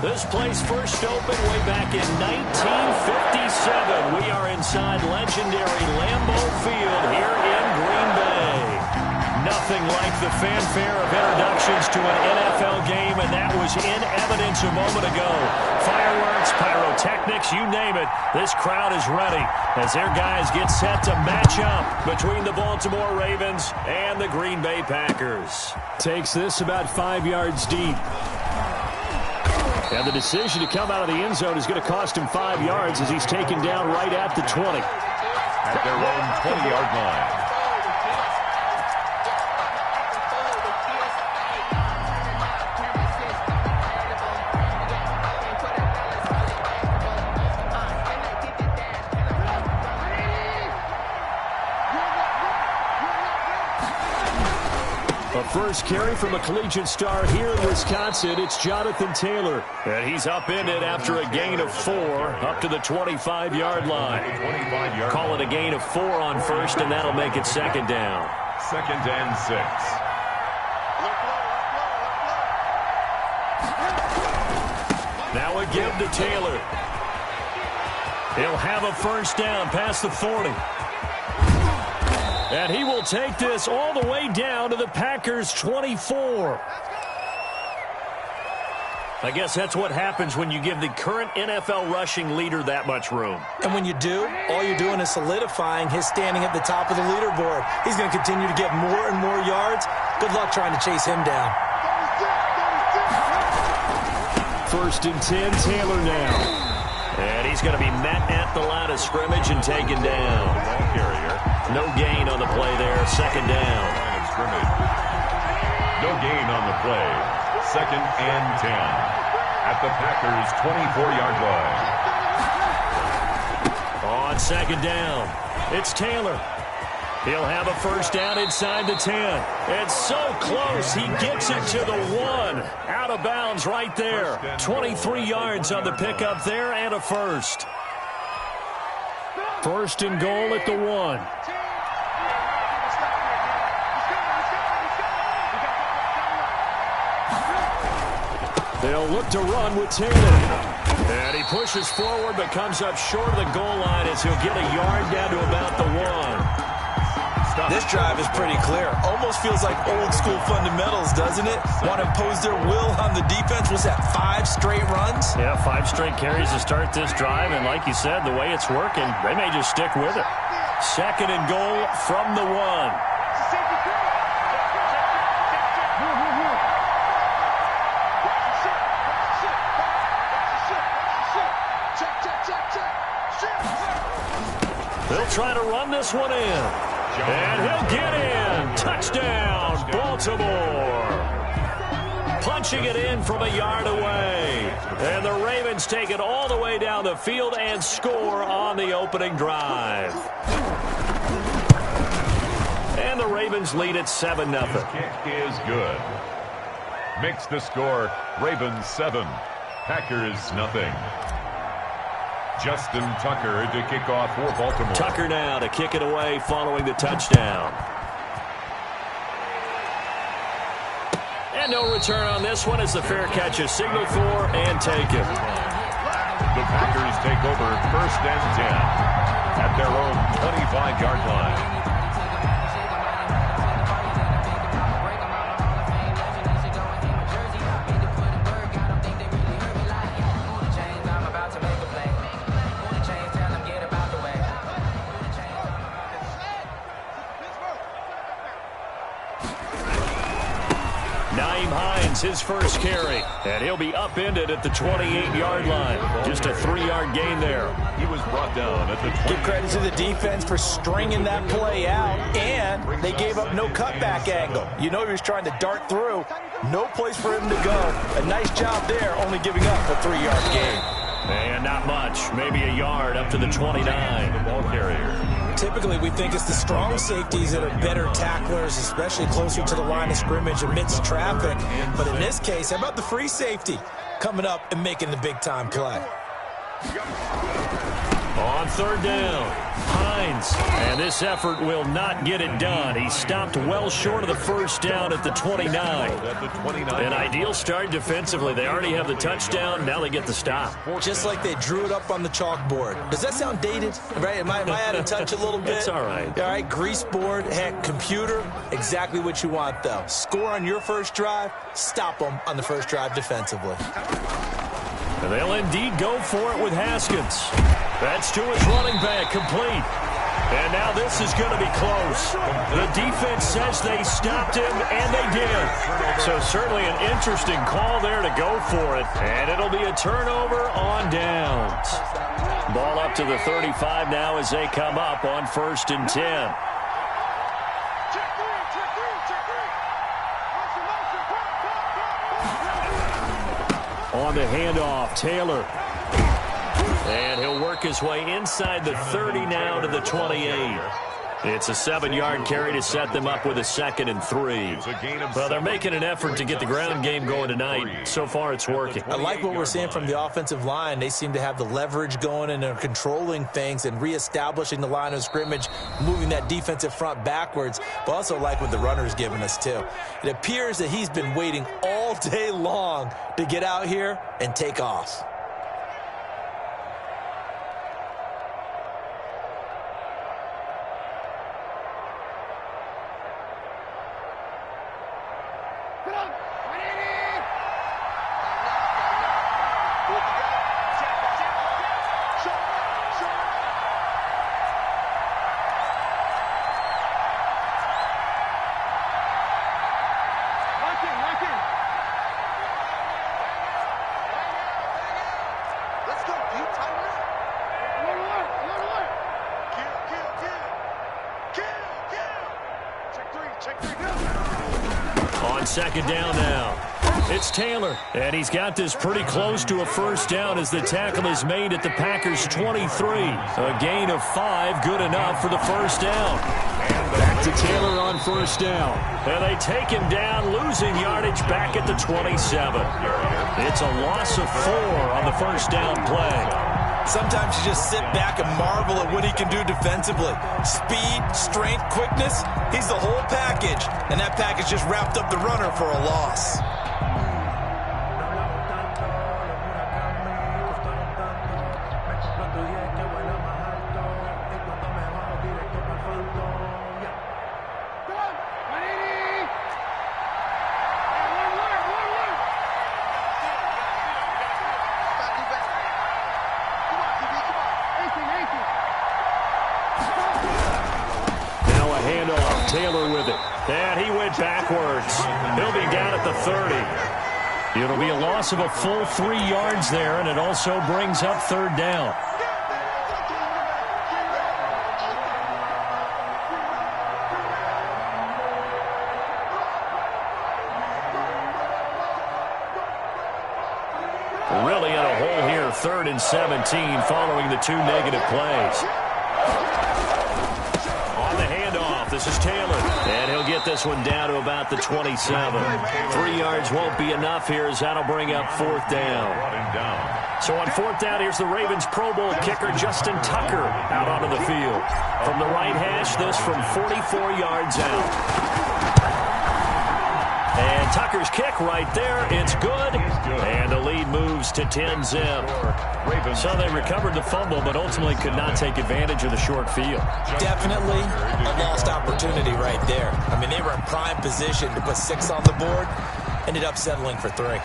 This place first opened way back in 1957. We are inside legendary Lambeau Field here in Green Bay. Nothing like the fanfare of introductions to an NFL game, and that was in evidence a moment ago. Fireworks, pyrotechnics, you name it. This crowd is ready as their guys get set to match up between the Baltimore Ravens and the Green Bay Packers. Takes this about 5 yards deep. And the decision to come out of the end zone is going to cost him 5 yards as he's taken down right at the 20. At their own 20-yard line. First carry from a collegiate star here in Wisconsin. It's Jonathan Taylor. And he's upended after a gain of 4 up to the 25-yard line. Call it a gain of 4 on first, and that'll make it second down. 2nd and 6. Now a give to Taylor. He'll have a first down past the 40. And he will take this all the way down to the Packers' 24. I guess that's what happens when you give the current NFL rushing leader that much room. And when you do, all you're doing is solidifying his standing at the top of the leaderboard. He's going to continue to get more and more yards. Good luck trying to chase him down. 1st and 10, Taylor now. And he's going to be met at the line of scrimmage and taken down. Ball carrier. No gain on the play there. 2nd down. Line of scrimmage. No gain on the play. 2nd and 10. At the Packers' 24-yard line. On 2nd down, it's Taylor. He'll have a first down inside the 10. It's so close, he gets it to the 1. Out of bounds right there. 23 yards on the pickup there and a first. 1st and goal at the 1. They'll look to run with Taylor. And he pushes forward but comes up short of the goal line as he'll get a yard down to about the 1. This drive is pretty clear. Almost feels like old school fundamentals, doesn't it? Want to impose their will on the defense. Was that 5 straight runs? Yeah, 5 straight carries to start this drive. And like you said, the way it's working, they may just stick with it. 2nd and goal from the 1. They'll try to run this one in. And he'll get in. Touchdown, Baltimore. Punching it in from a yard away. And the Ravens take it all the way down the field and score on the opening drive. And the Ravens lead at 7-0. His kick is good. Makes the score Ravens 7, Packers nothing. Justin Tucker to kick off for Baltimore. Tucker now to kick it away following the touchdown. And no return on this one as the fair catch is signaled for and taken. The Packers take over 1st and 10 at their own 25-yard line. His first carry, and he'll be upended at the 28-yard line. Just a 3-yard gain there. He was brought down at the 20. Give credit to the defense for stringing that play out, and they gave up no cutback angle. You know he was trying to dart through. No place for him to go. A nice job there, only giving up a 3-yard gain. And not much, maybe a yard up to the 29. The ball carrier. Typically, we think it's the strong safeties that are better tacklers, especially closer to the line of scrimmage amidst traffic. But in this case, how about the free safety coming up and making the big-time play? On third down, Hines. And this effort will not get it done. He stopped well short of the first down at the 29. An ideal start defensively. They already have the touchdown. Now they get the stop. Just like they drew it up on the chalkboard. Does that sound dated? Right? Am I out of touch a little bit? It's all right. All right, grease board, heck, computer. Exactly what you want, though. Score on your first drive, stop them on the first drive defensively. And they'll indeed go for it with Haskins. That's to his running back, complete. And now this is going to be close. The defense says they stopped him, and they did. So certainly an interesting call there to go for it. And it'll be a turnover on downs. Ball up to the 35 now as they come up on 1st and 10. On the handoff, Taylor. And he'll work his way inside the 30 now to the 28. It's a 7-yard carry to set them up with a 2nd and 3. Well, they're making an effort to get the ground game going tonight. So far, it's working. I like what we're seeing from the offensive line. They seem to have the leverage going and are controlling things and reestablishing the line of scrimmage, moving that defensive front backwards. But also like what the runner's giving us, too. It appears that he's been waiting all day long to get out here and take off. Second down now. It's Taylor, and he's got this pretty close to a first down as the tackle is made at the Packers' 23. A gain of 5, good enough for the first down. Back to Taylor on first down. And they take him down, losing yardage back at the 27. It's a loss of 4 on the first down play. Sometimes you just sit back and marvel at what he can do defensively. Speed, strength, quickness, he's the whole package. And that package just wrapped up the runner for a loss. Taylor with it. And he went backwards. He'll be down at the 30. It'll be a loss of a full 3 yards there, and it also brings up third down. Really in a hole here, 3rd and 17 following the 2 negative plays. This is Taylor, and he'll get this one down to about the 27. 3 yards won't be enough here as that'll bring up 4th down. So on 4th down, here's the Ravens Pro Bowl kicker Justin Tucker out onto the field. From the right hash, this from 44 yards out. And Tucker's kick right there. It's good. And the lead moves to 10-zip. So they recovered the fumble, but ultimately could not take advantage of the short field. Definitely a lost opportunity right there. I mean, they were in prime position to put 6 on the board. Ended up settling for 3.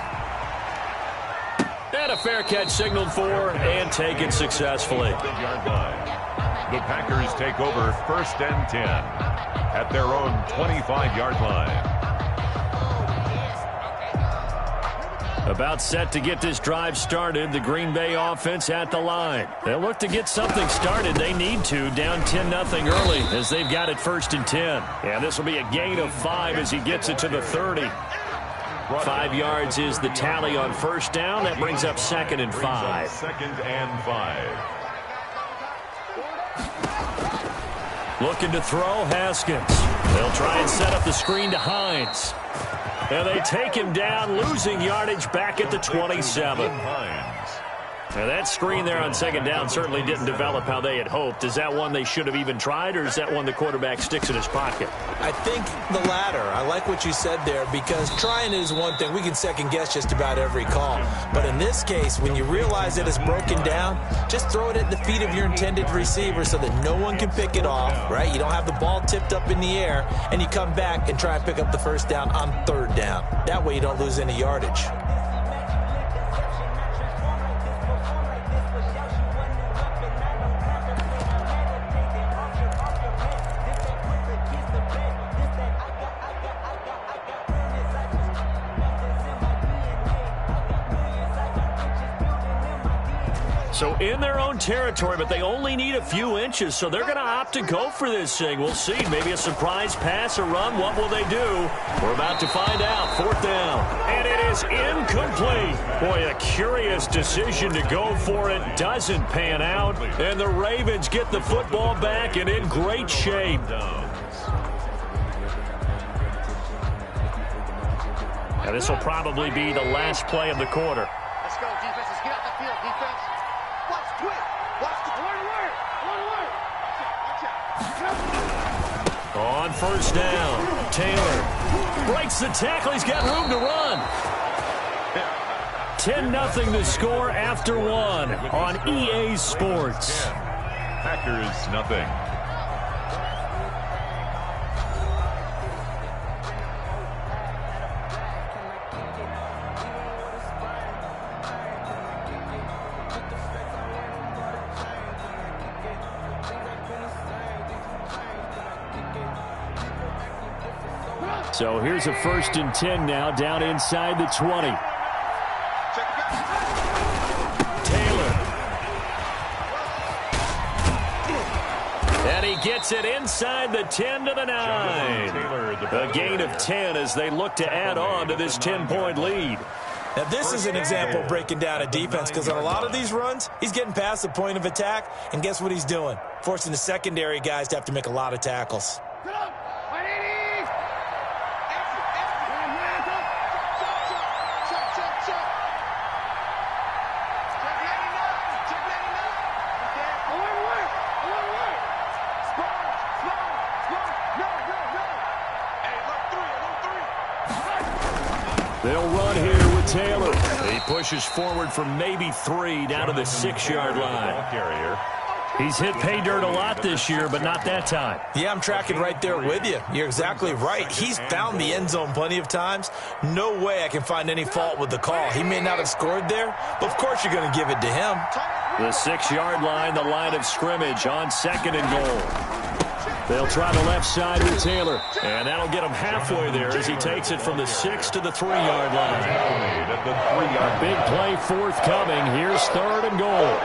And a fair catch signaled for and taken successfully. The Packers take over 1st and 10 at their own 25-yard line. About set to get this drive started. The Green Bay offense at the line. They'll look to get something started. They need to. Down 10-0 early as they've got it 1st and 10. And this will be a gain of 5 as he gets it to the 30. 5 yards is the tally on first down. That brings up 2nd and 5. 2nd and 5. Looking to throw, Haskins. They'll try and set up the screen to Hines. And they take him down, losing yardage back at the 27. Now that screen there on second down certainly didn't develop how they had hoped. Is that one they should have even tried, or is that one the quarterback sticks in his pocket? I think the latter. I like what you said there, because trying is one thing. We can second-guess just about every call. But in this case, when you realize that it's broken down, just throw it at the feet of your intended receiver so that no one can pick it off, right? You don't have the ball tipped up in the air, and you come back and try and pick up the first down on third down. That way you don't lose any yardage. So in their own territory, but they only need a few inches, so they're going to opt to go for this thing. We'll see. Maybe a surprise pass or run. What will they do? We're about to find out. Fourth down. And it is incomplete. Boy, a curious decision to go for it. Doesn't pan out. And the Ravens get the football back and in great shape. Now this will probably be the last play of the quarter. Let's go, defense. Let's get out the field, defense. Watch quick. Watch the On first down, Taylor breaks the tackle. He's got room to run. 10-0 the score after one on EA Sports. Packers nothing. So here's a 1st and 10 now, down inside the 20. Taylor. And he gets it inside the 10 to the 9. A gain of 10 as they look to add on to this 10-point lead. Now, this is an example of breaking down a defense, because on a lot of these runs, he's getting past the point of attack, and guess what he's doing? Forcing the secondary guys to have to make a lot of tackles. They'll run here with Taylor. He pushes forward from maybe 3 down to the 6-yard line. He's hit pay dirt a lot this year, but not that time. Yeah, I'm tracking right there with you. You're exactly right. He's found the end zone plenty of times. No way I can find any fault with the call. He may not have scored there, but of course you're going to give it to him. The 6-yard line, the line of scrimmage on 2nd and goal. They'll try the left side with Taylor, and that'll get him halfway there as he takes it from the 6 to the 3-yard line. A big play forthcoming. Here's 3rd and goal.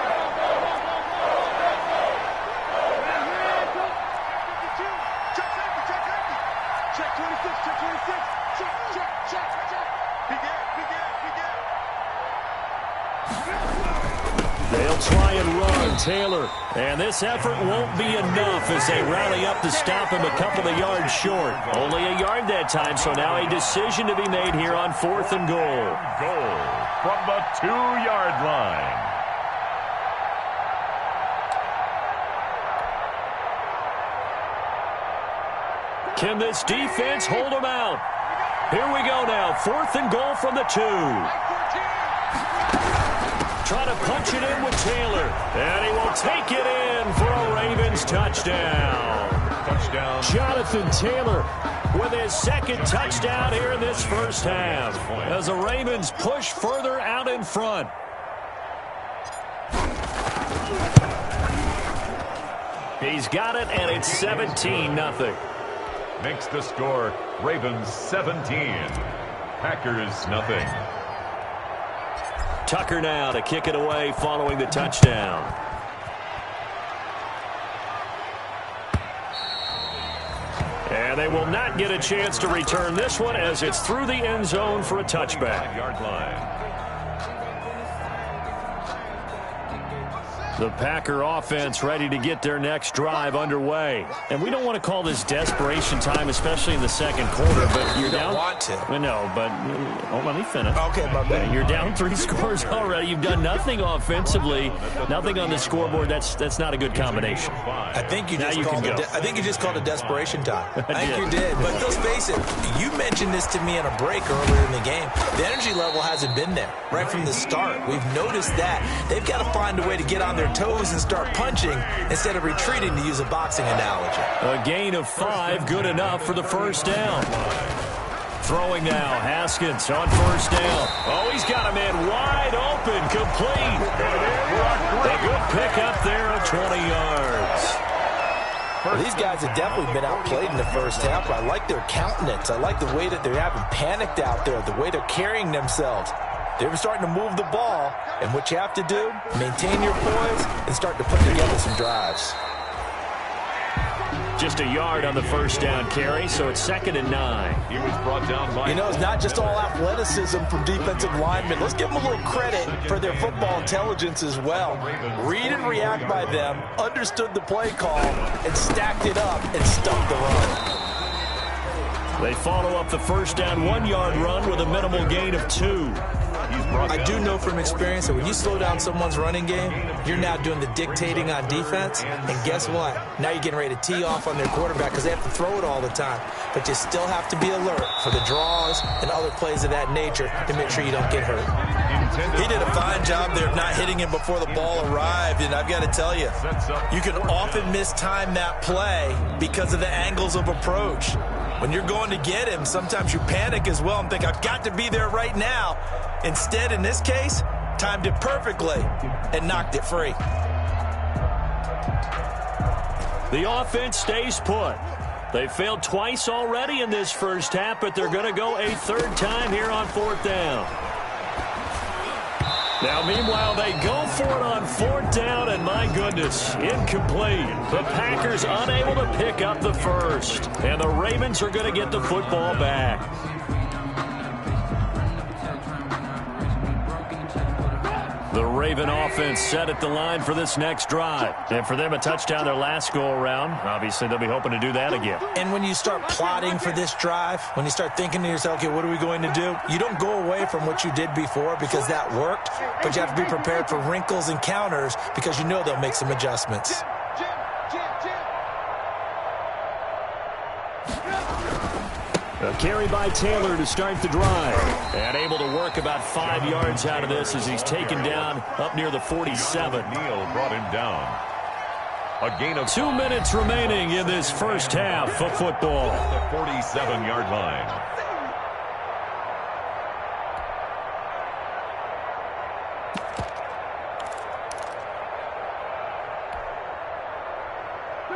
They'll try and run Taylor, and this effort won't be enough as they rally up to stop him a couple of yards short. Only a yard that time, so now a decision to be made here on 4th and goal. Goal from the 2-yard line. Can this defense hold them out? Here we go now, 4th and goal from the 2. Try to punch it in with Taylor, and he will take it in for a Ravens touchdown. Touchdown. Jonathan Taylor with his 2nd touchdown here in this first half as the Ravens push further out in front. He's got it, and it's 17-0. Makes the score Ravens 17. Packers nothing. Tucker now to kick it away following the touchdown. And they will not get a chance to return this one as it's through the end zone for a touchback. 5-yard line. The Packer offense ready to get their next drive underway. And we don't want to call this desperation time, especially in the second quarter, but you're down. You don't want to. I know, but let me finish. Okay, my bad. You're down 3 scores already. You've done nothing offensively, nothing on the scoreboard. That's not a good combination. I think you just called it desperation time. I think you did. But let's face it, you mentioned this to me in a break earlier in the game. The energy level hasn't been there right from the start. We've noticed that. They've got to find a way to get on their toes and start punching instead of retreating, to use a boxing analogy. A gain of 5, good enough for the first down. Throwing now, Haskins on first down. Oh, he's got a man wide open, complete. A good pickup there of 20 yards. Well, these guys have definitely been outplayed in the first half, but I like their countenance. I like the way that they're having panicked out there, the way they're carrying themselves. They're starting to move the ball, and what you have to do, maintain your poise and start to put together some drives. Just a yard on the first down carry, so it's 2nd and 9. He was brought down by... You know, it's not just all athleticism from defensive linemen. Let's give them a little credit for their football intelligence as well. Read and react by them, understood the play call, and stacked it up and stuffed the run. They follow up the first down 1-yard run with a minimal gain of 2. I do know from experience that when you slow down someone's running game, you're now doing the dictating on defense. And guess what? Now you're getting ready to tee off on their quarterback because they have to throw it all the time. But you still have to be alert for the draws and other plays of that nature to make sure you don't get hurt. He did a fine job there of not hitting him before the ball arrived. And I've got to tell you, you can often mistime that play because of the angles of approach. When you're going to get him, sometimes you panic as well and think, I've got to be there right now. Instead, in this case, timed it perfectly and knocked it free. The offense stays put. They failed twice already in this first half, but they're going to go a 3rd time here on 4th down. Now, meanwhile, they go for it on 4th down, and my goodness, incomplete. The Packers unable to pick up the first, and the Ravens are going to get the football back. The Raven offense set at the line for this next drive. And for them, a touchdown their last go-around. Obviously, they'll be hoping to do that again. And when you start plotting for this drive, when you start thinking to yourself, okay, what are we going to do? You don't go away from what you did before because that worked, but you have to be prepared for wrinkles and counters because you know they'll make some adjustments. A carry by Taylor to start the drive. And able to work about 5 yards out of this as he's taken down up near the 47. Neal brought him down. A gain of 2 minutes remaining in this first half of football. At the 47-yard line.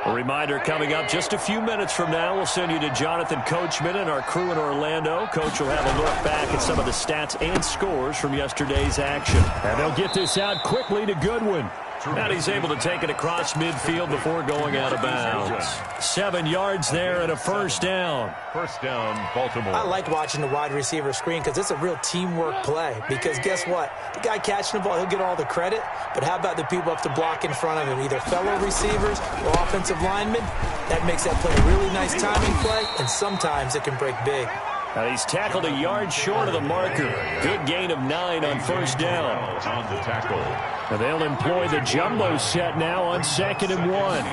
A reminder coming up just a few minutes from now. We'll send you to Jonathan Coachman and our crew in Orlando. Coach will have a look back at some of the stats and scores from yesterday's action. And they'll get this out quickly to Goodwin. And he's able to take it across midfield before going out of bounds. 7 yards there and a first down. First down, Baltimore. I like watching the wide receiver screen because it's a real teamwork play. Because guess what? The guy catching the ball, he'll get all the credit. But how about the people up to block in front of him? Either fellow receivers or offensive linemen. That makes that play a really nice timing play. And sometimes it can break big. He's tackled a yard short of the marker. Good gain of 9 on first down. On the tackle. And they'll employ the jumbo set now on 2nd and 1.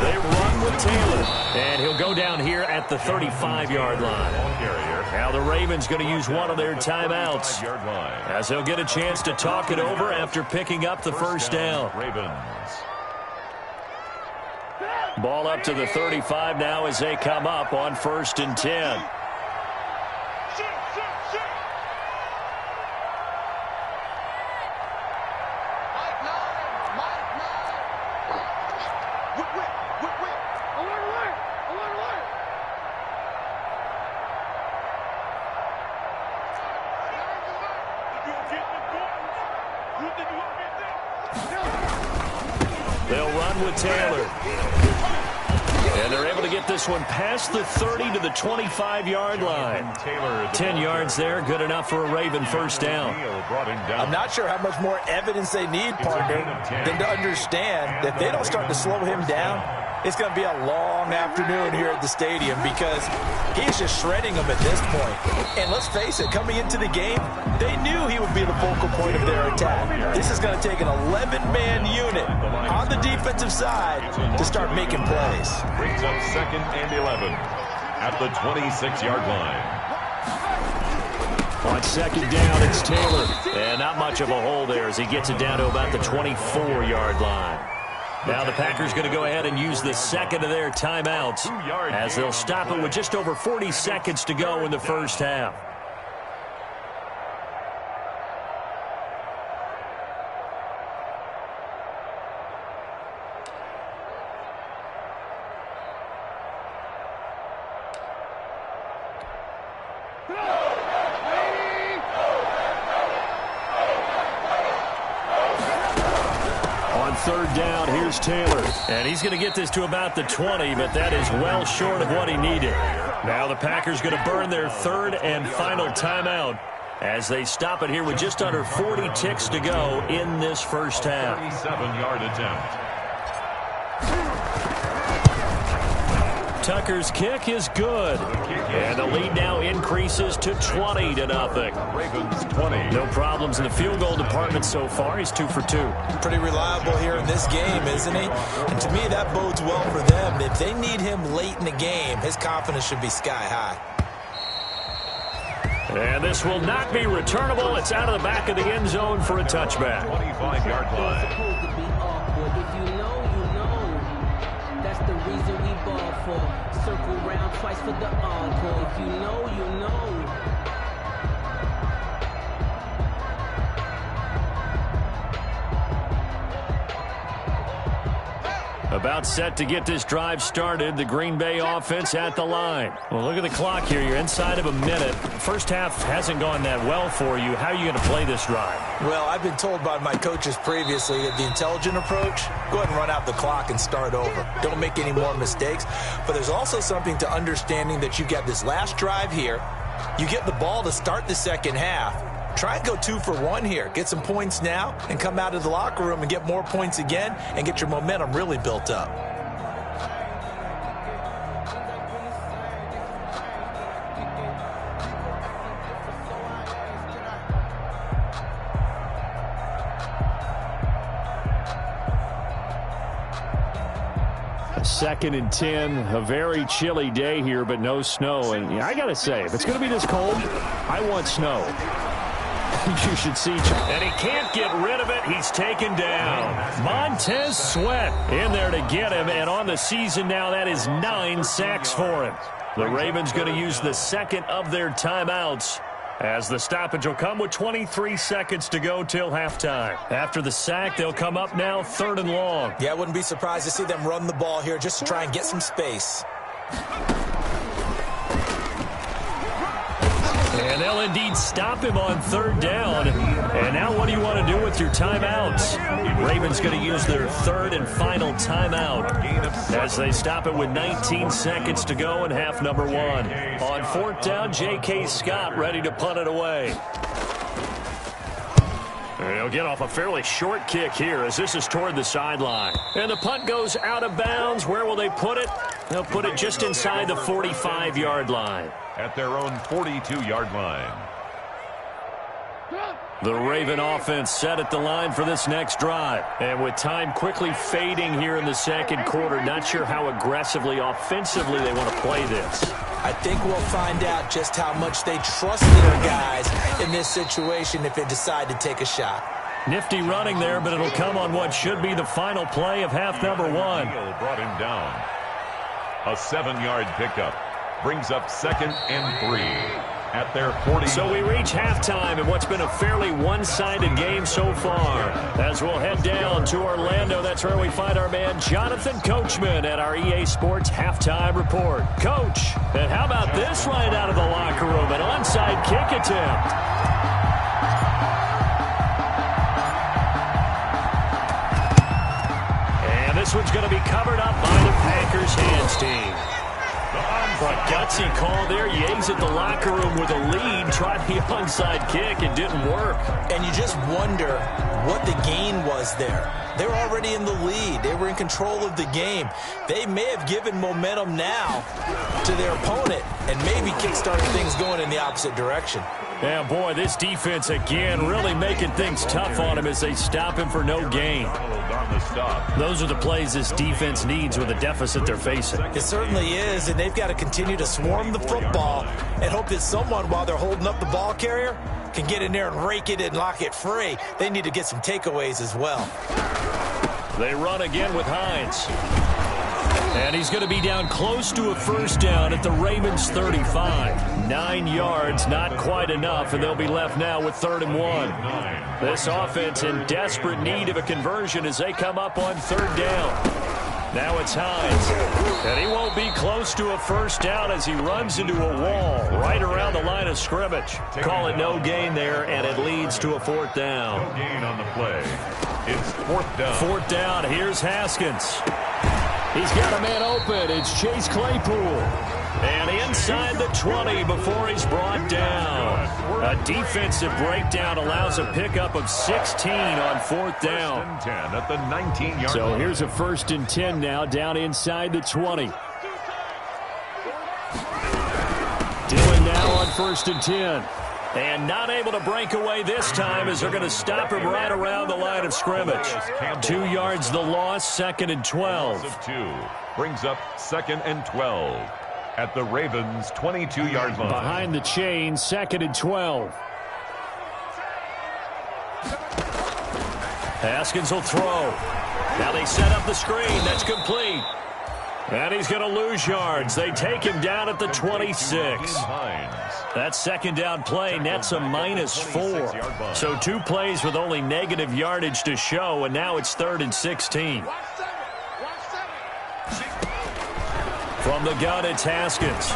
They run with Taylor. And he'll go down here at the 35-yard line. Now the Ravens going to use one of their timeouts as they'll get a chance to talk it over after picking up the first down. Ravens. Ball up to the 35 now as they come up on 1st and 10. They'll run with Taylor. And they're able to get this one past the 30 to the 25-yard line. 10 yards there, good enough for a Raven first down. I'm not sure how much more evidence they need, partner, than to understand that if they don't start to slow him down, it's going to be a long afternoon here at the stadium because he's just shredding them at this point. And let's face it, coming into the game, they knew he would be the focal point of their attack. This is going to take an 11-man unit on the defensive side to start making plays. Brings up 2nd and 11 at the 26-yard line. On 2nd down, it's Taylor. And not much of a hole there as he gets it down to about the 24-yard line. Now the Packers going to go ahead and use the second of their timeouts as they'll stop it with just over 40 seconds to go in the first half. Taylor, and he's going to get this to about the 20, but that is well short of what he needed. Now the Packers going to burn their third and final timeout as they stop it here with just under 40 ticks to go in this first half. 37-yard attempt. Tucker's kick is good. And the lead now increases to 20-0. Ravens 20. No problems in the field goal department so far. He's 2 for 2. Pretty reliable here in this game, isn't he? And to me, that bodes well for them. If they need him late in the game, his confidence should be sky high. And this will not be returnable. It's out of the back of the end zone for a touchback. 25-yard line. Circle round twice for the encore. If you know, you know. About set to get this drive started. The Green Bay offense at the line. Well, look at the clock here. You're inside of a minute. First half hasn't gone that well for you. How are you going to play this drive? Well, I've been told by my coaches previously that the intelligent approach, go ahead and run out the clock and start over. Don't make any more mistakes. But there's also something to understanding that you get this last drive here. You get the ball to start the second half. Try and go 2 for 1 here. Get some points now and come out of the locker room and get more points again and get your momentum really built up. Second and 10, a very chilly day here, but no snow. And I got to say, if it's going to be this cold, I want snow. You should see. And he can't get rid of it. He's taken down. Montez Sweat in there to get him. And on the season now, that is 9 sacks for him. The Ravens going to use the second of their timeouts as the stoppage will come with 23 seconds to go till halftime. After the sack, they'll come up now 3rd and long. Yeah, I wouldn't be surprised to see them run the ball here just to try and get some space. And they'll indeed stop him on 3rd down. And now what do you want to do with your timeouts? Ravens going to use their 3rd and final timeout as they stop it with 19 seconds to go in half number 1. On 4th down, J.K. Scott ready to punt it away. He'll get off a fairly short kick here as this is toward the sideline. And the punt goes out of bounds. Where will they put it? They'll put it just inside the 45-yard line. At their own 42-yard line. The Raven offense set at the line for this next drive. And with time quickly fading here in the second quarter, not sure how aggressively, offensively they want to play this. I think we'll find out just how much they trust their guys in this situation if they decide to take a shot. Nifty running there, but it'll come on what should be the final play of half number 1. Brought him down. A 7-yard pickup. Brings up 2nd and 3 at their 40. So we reach halftime in what's been a fairly one-sided game so far. As we'll head down to Orlando, that's where we find our man Jonathan Coachman at our EA Sports Halftime Report. Coach, and how about this right out of the locker room? An onside kick attempt. This this one's going to be covered up by the Packers hands team. But gutsy call there. Yates at the locker room with a lead. Tried the onside kick. It didn't work. And you just wonder what the gain was there. They were already in the lead. They were in control of the game. They may have given momentum now to their opponent and maybe kickstarted things going in the opposite direction. Yeah, boy, this defense again really making things tough on him as they stop him for no gain. Those are the plays this defense needs with the deficit they're facing. It certainly is, and they've got to continue to swarm the football and hope that someone, while they're holding up the ball carrier, can get in there and rake it and lock it free. They need to get some takeaways as well. They run again with Hines. And he's going to be down close to a first down at the Ravens 35. 9 yards, not quite enough, and they'll be left now with 3rd and 1. This offense in desperate need of a conversion as they come up on 3rd down. Now it's Hines, and he won't be close to a first down as he runs into a wall right around the line of scrimmage. Call it no gain there, and it leads to a 4th down. No gain on the play. It's 4th down. 4th down. Here's Haskins. He's got a man open. It's Chase Claypool. And inside the 20 before he's brought down. A defensive breakdown allows a pickup of 16 on 4th down. 1st and 10 at the 19-yard So line. here's a 1st and 10 now down inside the 20. Dillon now on 1st and 10. And not able to break away this time as they're going to stop him right around the line of scrimmage. 2 yards the loss, 2nd and 12. Of 2 brings up 2nd and 12 at the Ravens' 22-yard line. Behind the chain, 2nd and 12. Haskins will throw. Now they set up the screen. That's complete. And he's going to lose yards. They take him down at the 26. That 2nd down play nets a -4. So 2 plays with only negative yardage to show, and now it's 3rd and 16. From the gun, it's Haskins.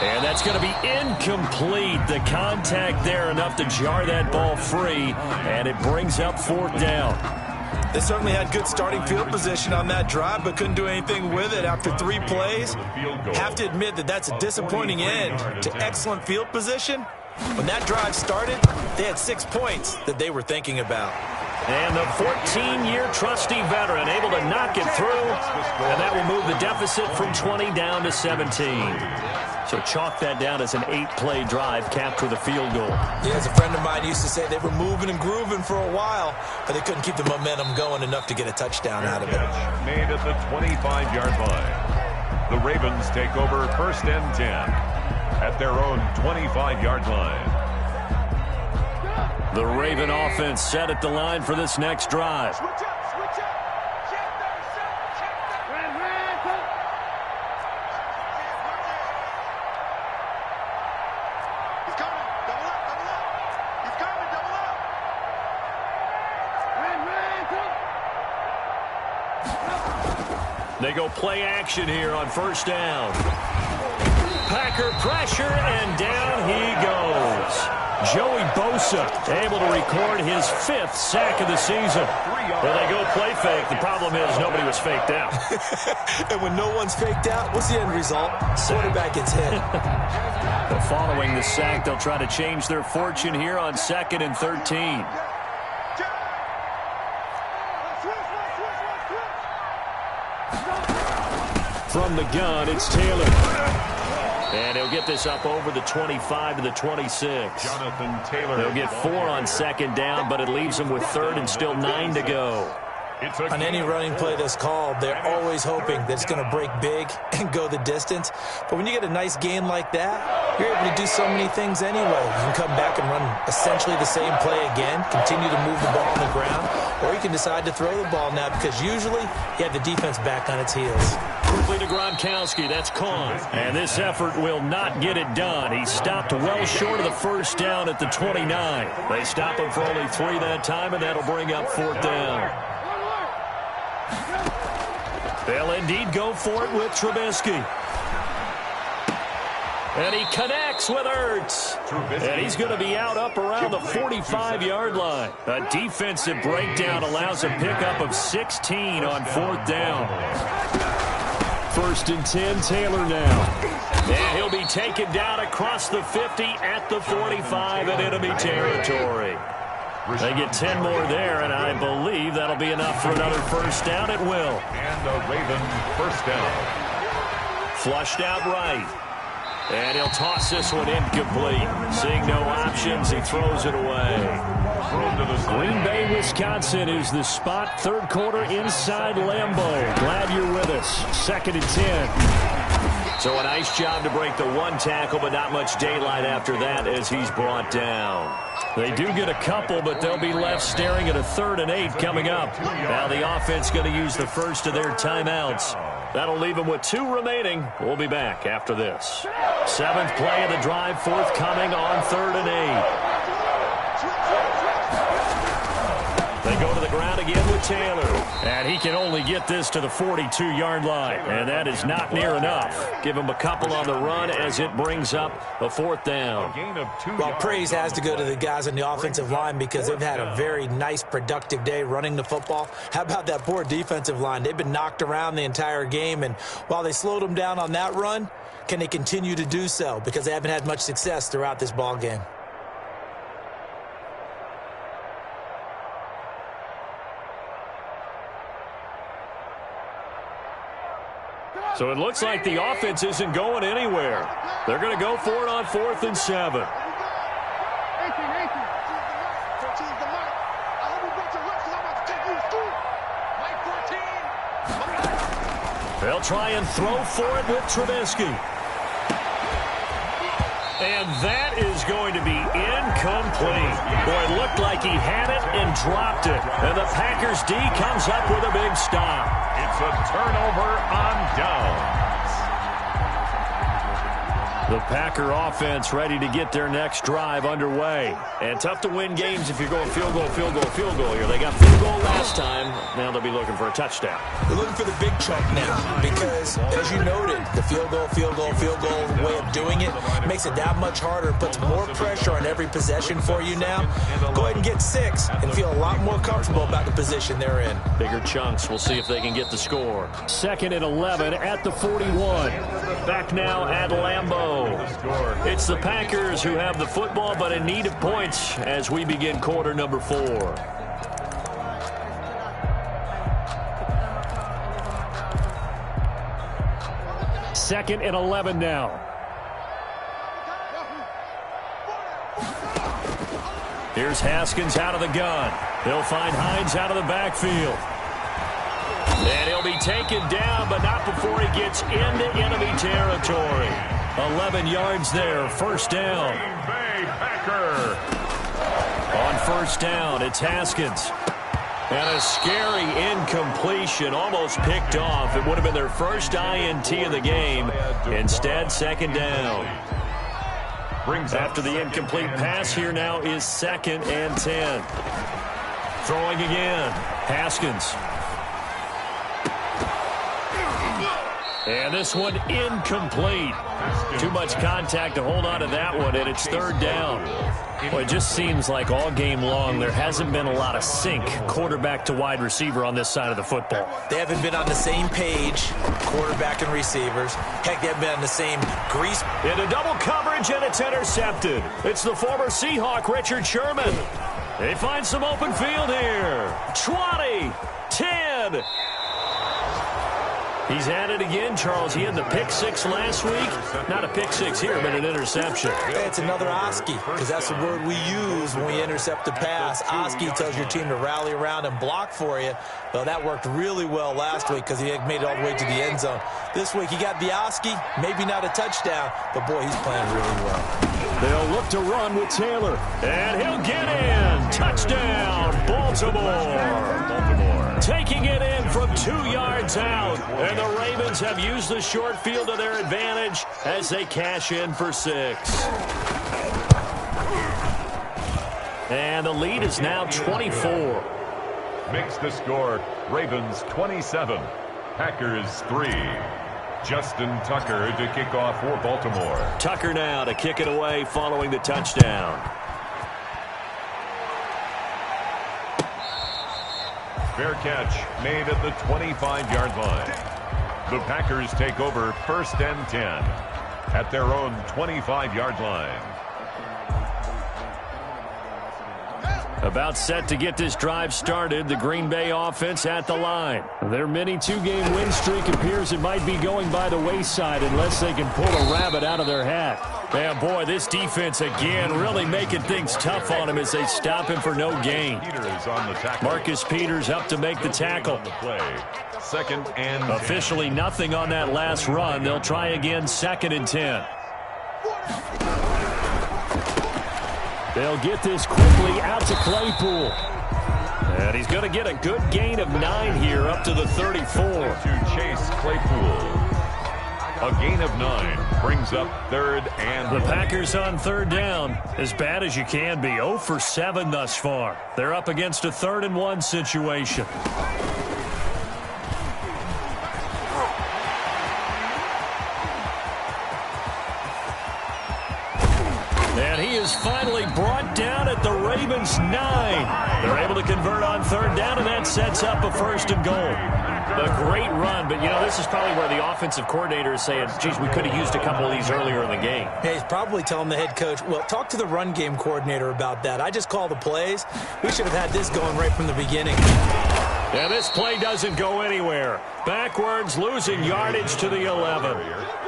And that's going to be incomplete. The contact there enough to jar that ball free, and it brings up 4th down. They certainly had good starting field position on that drive, but couldn't do anything with it after 3 plays. Have to admit that that's a disappointing end to excellent field position. When that drive started, they had 6 points that they were thinking about. And the 14-year trusty veteran able to knock it through, and that will move the deficit from 20 down to 17. So chalk that down as an 8-play drive capped with a field goal. Yeah, as a friend of mine used to say, they were moving and grooving for a while, but they couldn't keep the momentum going enough to get a touchdown out of it. Made at the 25-yard line. The Ravens take over 1st and 10 at their own 25-yard line. The Raven offense set at the line for this next drive. They go play action here on 1st down. Packer pressure, and down he goes. Joey Bosa able to record his 5th sack of the season. Well, they go play fake. The problem is nobody was faked out. And when no one's faked out, what's the end result? Quarterback gets hit. But following the sack, they'll try to change their fortune here on 2nd and 13. From the gun, it's Taylor. And he'll get this up over the 25 to the 26. Jonathan Taylor. They'll get 4 on 2nd down, but it leaves them with 3rd and still 9 to go. On any running play that's called, they're always hoping that it's going to break big and go the distance. But when you get a nice gain like that, you're able to do so many things anyway. You can come back and run essentially the same play again, continue to move the ball on the ground, or you can decide to throw the ball now because usually you have the defense back on its heels. Quickly to Gronkowski. That's Khan. And this effort will not get it done. He stopped well short of the 1st down at the 29. They stop him for only 3 that time, and that'll bring up 4th down. They'll indeed go for it with Trubisky. And he connects with Ertz. And he's going to be out up around the 45-yard line. A defensive breakdown allows a pickup of 16 on 4th down. 1st and 10, Taylor now. And he'll be taken down across the 50 at the 45 in enemy territory. They get 10 more there, and I believe that'll be enough for another 1st down. It will. And a Raven 1st down. Flushed out right. And he'll toss this one incomplete. Seeing no options, he throws it away. Green Bay, Wisconsin is the spot. 3rd quarter inside Lambeau. Glad you're with us. 2nd and 10. So a nice job to break the 1 tackle, but not much daylight after that as he's brought down. They do get a couple, but they'll be left staring at a 3rd and 8 coming up. Now the offense going to use the first of their timeouts. That'll leave them with 2 remaining. We'll be back after this. 7th play of the drive, forthcoming on 3rd and 8. They go to the ground again with Taylor. And he can only get this to the 42-yard line. And that is not near enough. Give him a couple on the run as it brings up a 4th down. Well, praise has to go to the guys on the offensive line because they've had a very nice, productive day running the football. How about that poor defensive line? They've been knocked around the entire game, and while they slowed them down on that run, can they continue to do so? Because they haven't had much success throughout this ball game. So it looks like the offense isn't going anywhere. They're going to go for it on 4th and 7. They'll try and throw for it with Trubisky. And that is going to be incomplete. Boy, it looked like he had it and dropped it. And the Packers D comes up with a big stop. It's a turnover on downs. The Packer offense ready to get their next drive underway. And tough to win games if you're going field goal, field goal, field goal here. They got field goal last time. Now they'll be looking for a touchdown. They're looking for the big chunk now because, as you noted, the field goal way of doing it makes it that much harder, puts more pressure on every possession for you now. Go ahead and get 6 and feel a lot more comfortable about the position they're in. Bigger chunks. We'll see if they can get the score. 2nd and 11 at the 41. Back now at Lambeau. It's the Packers who have the football, but in need of points as we begin quarter number 4. Second and 11 now. Here's Haskins out of the gun. He'll find Hines out of the backfield. And he'll be taken down, but not before he gets into enemy territory. 11 yards there, 1st down. Green Bay Packer. On 1st down, it's Haskins. And a scary incompletion, almost picked off. It would have been their first INT of the game. Instead, 2nd down. After the incomplete pass, here now is 2nd and 10. Throwing again, Haskins. And this one incomplete. Too much contact to hold on to that one, and it's 3rd down. Well, it just seems like all game long there hasn't been a lot of sync quarterback to wide receiver on this side of the football. They haven't been on the same page, quarterback and receivers. Heck, they haven't been on the same grease. Into double coverage, and it's intercepted. It's the former Seahawk, Richard Sherman. They find some open field here. 20, 10. He's at it again, Charles. He had the pick 6 last week. Not a pick 6 here, but an interception. It's another Oski, because that's the word we use when we intercept the pass. Oski tells your team to rally around and block for you. Well, that worked really well last week because he made it all the way to the end zone. This week, he got the Oski, maybe not a touchdown, but boy, he's playing really well. They'll look to run with Taylor, and he'll get in. Touchdown, Baltimore. Taking it in from 2 yards out, and the Ravens have used the short field to their advantage as they cash in for 6. And the lead is now 24. Makes the score Ravens 27, Packers 3. Justin Tucker to kick off for Baltimore. Tucker now to kick it away following the touchdown. Fair catch made at the 25-yard line. The Packers take over 1st and 10 at their own 25-yard line. About set to get this drive started, the Green Bay offense at the line. Their mini two-game win streak appears it might be going by the wayside unless they can pull a rabbit out of their hat. Man, boy, this defense again really making things tough on him as they stop him for no gain. Peters on the tackle. Marcus Peters up to make the tackle. On the play. 2nd and 10. Officially nothing on that last run. They'll try again 2nd and 10. They'll get this quickly out to Claypool. And he's going to get a good gain of 9 here up to the 34. To Chase Claypool. A gain of 9 brings up 3rd and The Packers on 3rd down. As bad as you can be. 0 for 7 thus far. They're up against a 3rd and 1 situation. And he is finally brought down at the Ravens' 9. They're able to convert on 3rd down, and that sets up a 1st and goal. A great run, but, you know, this is probably where the offensive coordinator is saying, geez, we could have used a couple of these earlier in the game. Hey, he's probably telling the head coach, well, talk to the run game coordinator about that. I just call the plays. We should have had this going right from the beginning. Yeah, this play doesn't go anywhere. Backwards, losing yardage to the 11.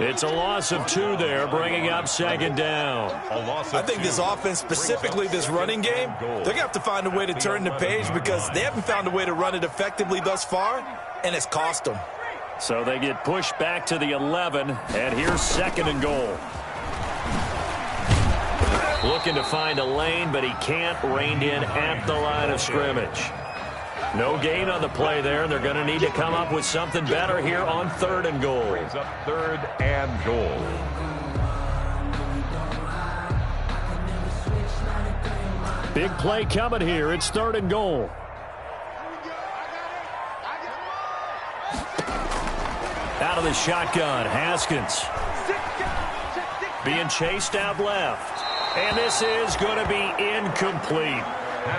It's a loss of 2 there, bringing up 2nd down. I think this offense, specifically this running game, they're going to have to find a way to turn the page because they haven't found a way to run it effectively thus far, and it's cost them. So they get pushed back to the 11, and here's 2nd and goal. Looking to find a lane, but he can't. Reined in at the line of scrimmage. No gain on the play there. They're going to need to come up with something better here on 3rd and goal. brings up 3rd and goal. Big play coming here. It's 3rd and goal. Out of the shotgun, Haskins. Being chased out left. And this is going to be incomplete.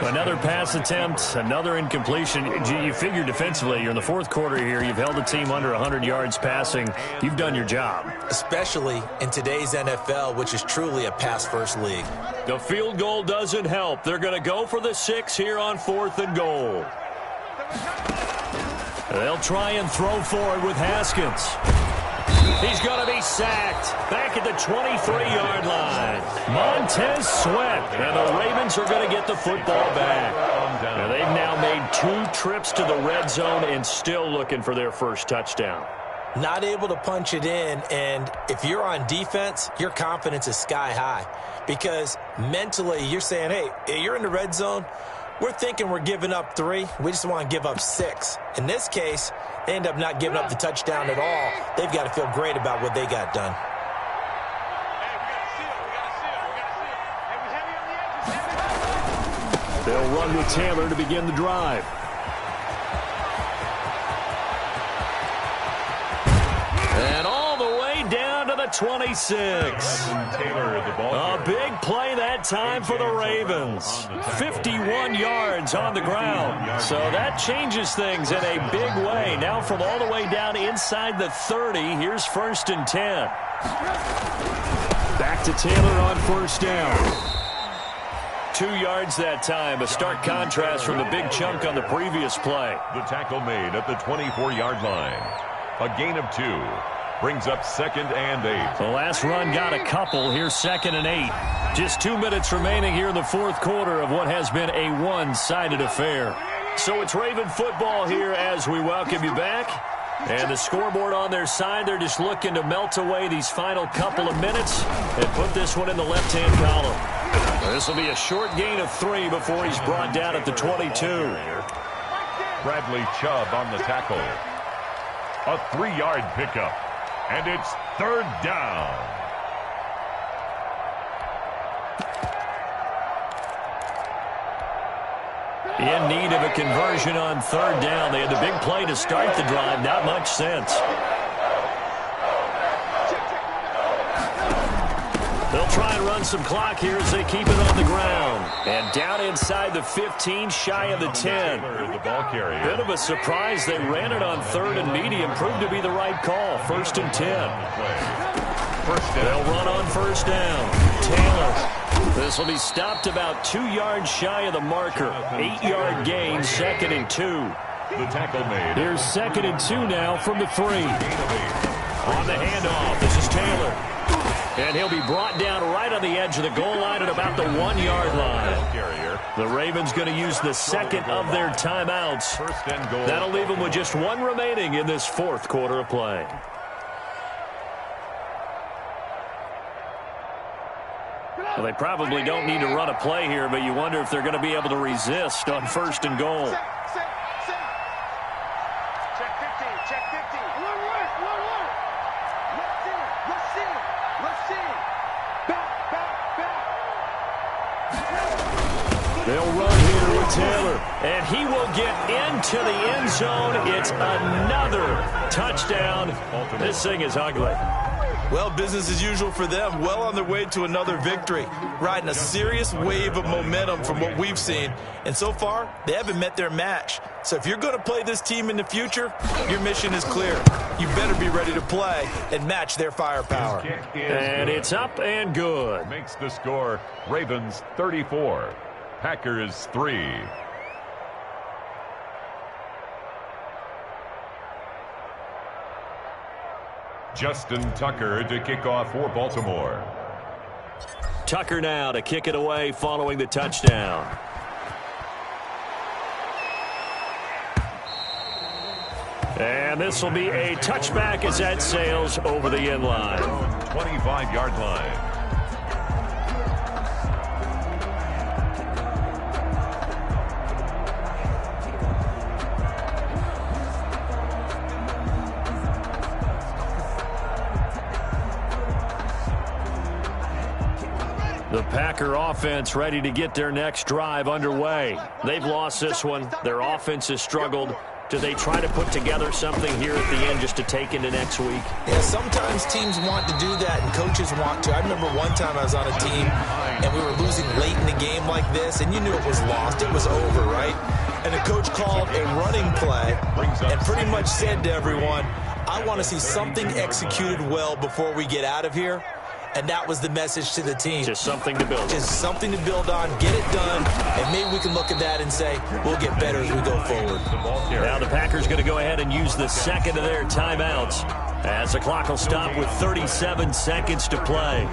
Another pass attempt, another incompletion. You figure defensively, you're in the 4th quarter here. You've held the team under 100 yards passing. You've done your job. Especially in today's NFL, which is truly a pass-first league. The field goal doesn't help. They're going to go for the 6 here on 4th and goal. They'll try and throw forward with Haskins. He's going to be sacked back at the 23-yard line. Montez Sweat, and the Ravens are going to get the football back. Now, they've now made 2 trips to the red zone and still looking for their first touchdown. Not able to punch it in, and if you're on defense, your confidence is sky high. Because mentally, you're saying, hey, you're in the red zone. We're thinking we're giving up 3. We just want to give up 6. In this case, they end up not giving up the touchdown at all. They've got to feel great about what they got done. They'll run with Taylor to begin the drive. And all the way down to the 26. A big play that time for the Ravens. 51 yards on the ground. So that changes things in a big way. Now from all the way down inside the 30, here's 1st and 10. Back to Taylor on 1st down. 2 yards that time, a stark contrast from the big chunk on the previous play. The tackle made at the 24-yard line. A gain of 2 brings up 2nd and 8. The last run got a couple. Here's 2nd and 8. Just 2 minutes remaining here in the 4th quarter of what has been a one-sided affair. So it's Raven football here as we welcome you back. And the scoreboard on their side, they're just looking to melt away these final couple of minutes and put this one in the left-hand column. This will be a short gain of 3 before he's brought down at the 22. Bradley Chubb on the tackle. A 3-yard pickup. And it's 3rd down. In need of a conversion on 3rd down. They had the big play to start the drive. Not much sense. They'll try and run some clock here as they keep it on the ground. And down inside the 15, shy of the 10. The ball carrier. Bit of a surprise. They ran it on 3rd and medium. Proved to be the right call. 1st and 10. They'll run on 1st down. Taylor. This will be stopped about 2 yards shy of the marker. 8-yard gain, 2nd and 2. The tackle made. Here's 2nd and 2 now from the 3. On the handoff, this is Taylor. And he'll be brought down right on the edge of the goal line at about the 1-yard line. The Ravens going to use the second of their timeouts. That'll leave them with just 1 remaining in this 4th quarter of play. Well, they probably don't need to run a play here, but you wonder if they're going to be able to resist on 1st and goal. Check 15, check 15. Let's see. Back. They'll run here with Taylor, and he will get into the end zone. It's another touchdown. This thing is ugly. Well, business as usual for them. Well on their way to another victory. Riding a serious wave of momentum from what we've seen. And so far, they haven't met their match. So if you're going to play this team in the future, your mission is clear. You better be ready to play and match their firepower. And it's up and good. Makes the score Ravens 34, Packers 3. Justin Tucker to kick off for Baltimore. Tucker now to kick it away following the touchdown. And this will be a touchback as that sails over the end line. 25-yard line. The Packer offense ready to get their next drive underway. They've lost this one. Their offense has struggled. Do they try to put together something here at the end just to take into next week? Yeah, sometimes teams want to do that and coaches want to. I remember one time I was on a team and we were losing late in the game like this, and you knew it was lost. It was over, right? And the coach called a running play and pretty much said to everyone, I want to see something executed well before we get out of here. And that was the message to the team. Just something to build. Just something to build on, get it done, and maybe we can look at that and say, we'll get better as we go forward. Now the Packers going to go ahead and use the second of their timeouts as the clock will stop with 37 seconds to play.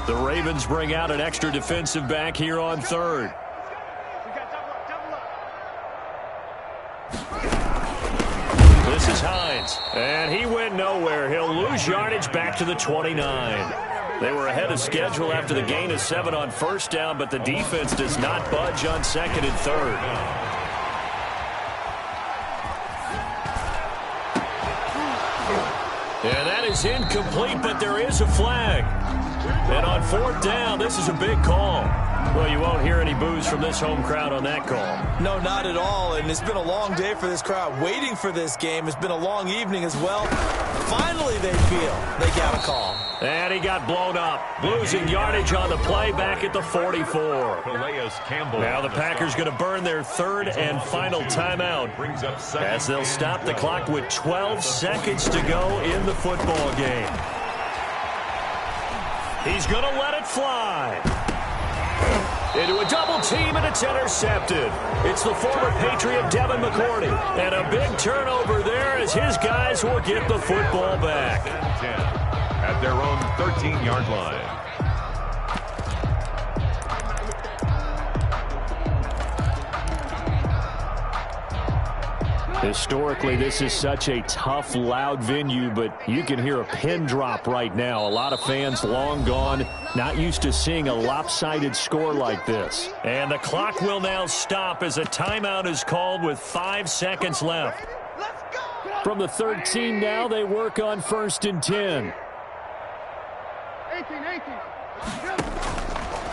The Ravens bring out an extra defensive back here on 3rd. This is Hines, and he went nowhere. He'll lose yardage back to the 29. They were ahead of schedule after the gain of 7 on 1st down, but the defense does not budge on 2nd and 3rd. And that is incomplete, but there is a flag. And on 4th down, this is a big call. Well, you won't hear any boos from this home crowd on that call. No, not at all. And it's been a long day for this crowd waiting for this game. It's been a long evening as well. Finally, they feel they got a call. And he got blown up. Losing yardage on the play back at the 44. Now the Packers going to burn their 3rd and final timeout as they'll stop the clock with 12 seconds to go in the football game. He's going to let it fly. Into a double team, and it's intercepted. It's the former Patriot Devin McCourty. And a big turnover there as his guys will get the football back. At their own 13-yard line. Historically, this is such a tough, loud venue, but you can hear a pin drop right now. A lot of fans long gone, not used to seeing a lopsided score like this. And the clock will now stop as a timeout is called with 5 seconds left. From the 13 now, they work on 1st and 10.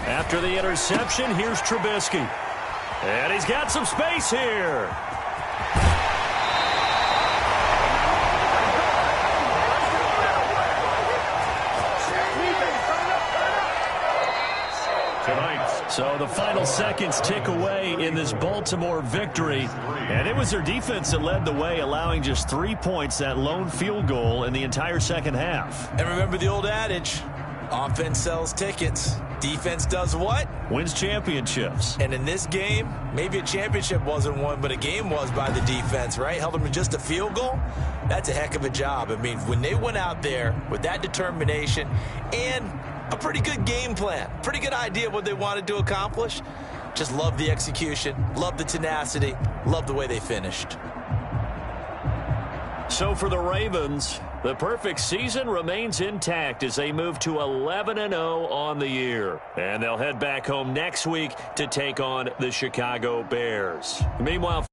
After the interception, here's Trubisky. And he's got some space here. tonight. So the final seconds tick away in this Baltimore victory. And it was their defense that led the way, allowing just 3 points, that lone field goal in the entire second half. And remember the old adage, offense sells tickets. Defense does what? Wins championships. And in this game, maybe a championship wasn't won, but a game was by the defense, right? Held them to just a field goal. That's a heck of a job. I mean, when they went out there with that determination and a pretty good game plan, pretty good idea of what they wanted to accomplish, just love the execution, love the tenacity, love the way they finished. So for the Ravens, the perfect season remains intact as they move to 11-0 on the year. And they'll head back home next week to take on the Chicago Bears. Meanwhile,